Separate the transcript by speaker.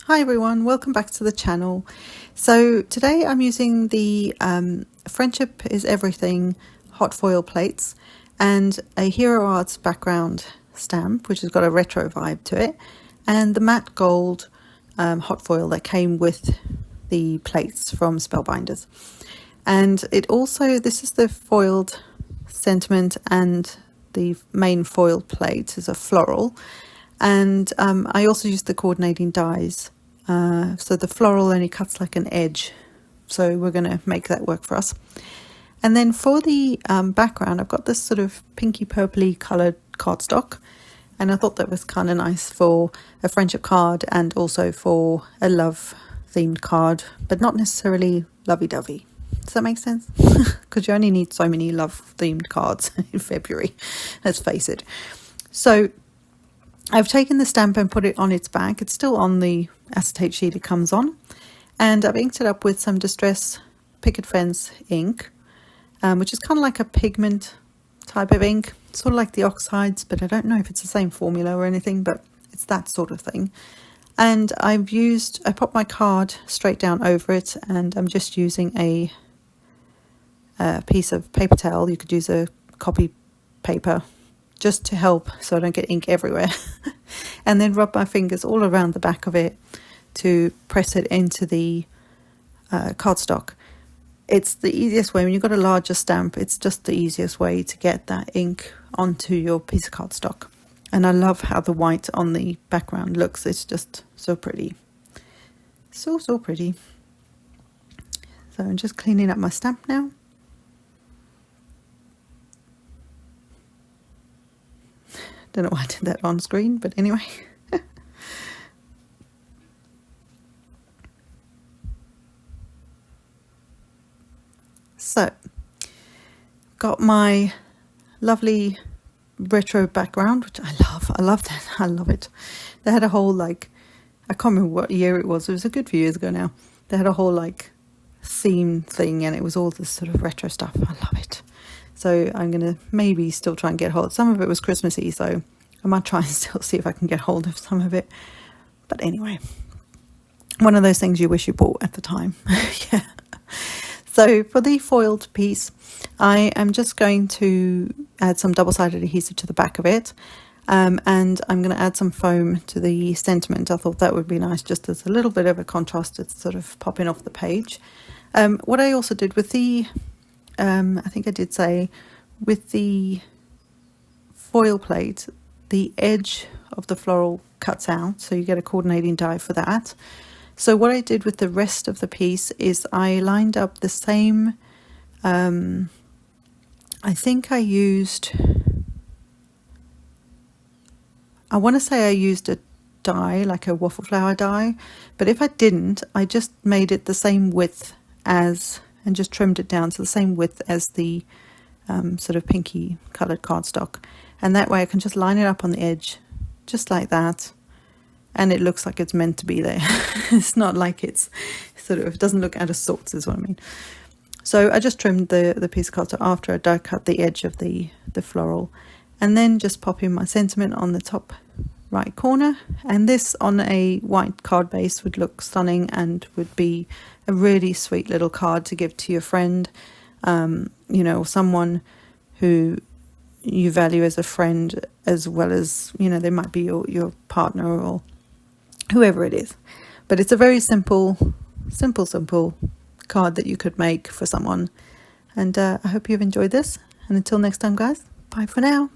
Speaker 1: Hi everyone, welcome back to the channel. So today I'm using the Friendship is Everything hot foil plates and a Hero Arts background stamp which has got a retro vibe to it, and the matte gold hot foil that came with the plates from Spellbinders. And it also, this is the foiled sentiment, and the main foil plate is a floral, and I also used the coordinating dies. So the floral only cuts like an edge, so we're going to make that work for us. And then for the background, I've got this sort of pinky purpley coloured cardstock, and I thought that was kind of nice for a friendship card and also for a love themed card, but not necessarily lovey-dovey. Does that make sense? Because you only need so many love themed cards in February, let's face it. So I've taken the stamp and put it on its back. It's still on the acetate sheet it comes on, and I've inked it up with some Distress Picket Fence ink, which is kind of like a pigment type of ink, sort of like the oxides, but I don't know if it's the same formula or anything, but it's that sort of thing. And I popped my card straight down over it, and I'm just using a piece of paper towel. You could use a copy paper just to help so I don't get ink everywhere. And then rub my fingers all around the back of it to press it into the cardstock. It's the easiest way when you've got a larger stamp. It's just the easiest way to get that ink onto your piece of cardstock. And I love how the white on the background looks. It's just so pretty. So pretty. So I'm just cleaning up my stamp now. Don't know why I did that on screen, but anyway. So, got my lovely retro background, which I love. I love that. I love it. They had a whole, like, I can't remember what year it was. It was a good few years ago now. They had a whole, like, theme thing, and it was all this sort of retro stuff. I love it. So I'm going to maybe still try and get hold. Some of it was Christmassy, so I might try and still see if I can get hold of some of it. But anyway, one of those things you wish you bought at the time. Yeah. So for the foiled piece, I am just going to add some double-sided adhesive to the back of it. And I'm going to add some foam to the sentiment. I thought that would be nice, just as a little bit of a contrast. It's sort of popping off the page. What I also did with the I think I did say with the foil plate, the edge of the floral cuts out, so you get a coordinating die for that. So what I did with the rest of the piece is I lined up the same, I think I want to say I used a die, like a waffle flower die, but if I didn't, I just made it the same width as, and just trimmed it down to the same width as the sort of pinky coloured cardstock, and that way I can just line it up on the edge just like that, and it looks like it's meant to be there. It's not like it's sort of, it doesn't look out of sorts is what I mean. So I just trimmed the piece of cardstock after I die cut the edge of the floral, and then just pop in my sentiment on the top right corner, and this on a white card base would look stunning and would be a really sweet little card to give to your friend, you know, someone who you value as a friend, as well as, you know, they might be your partner or whoever it is. But it's a very simple card that you could make for someone. And I hope you've enjoyed this, and until next time guys, bye for now.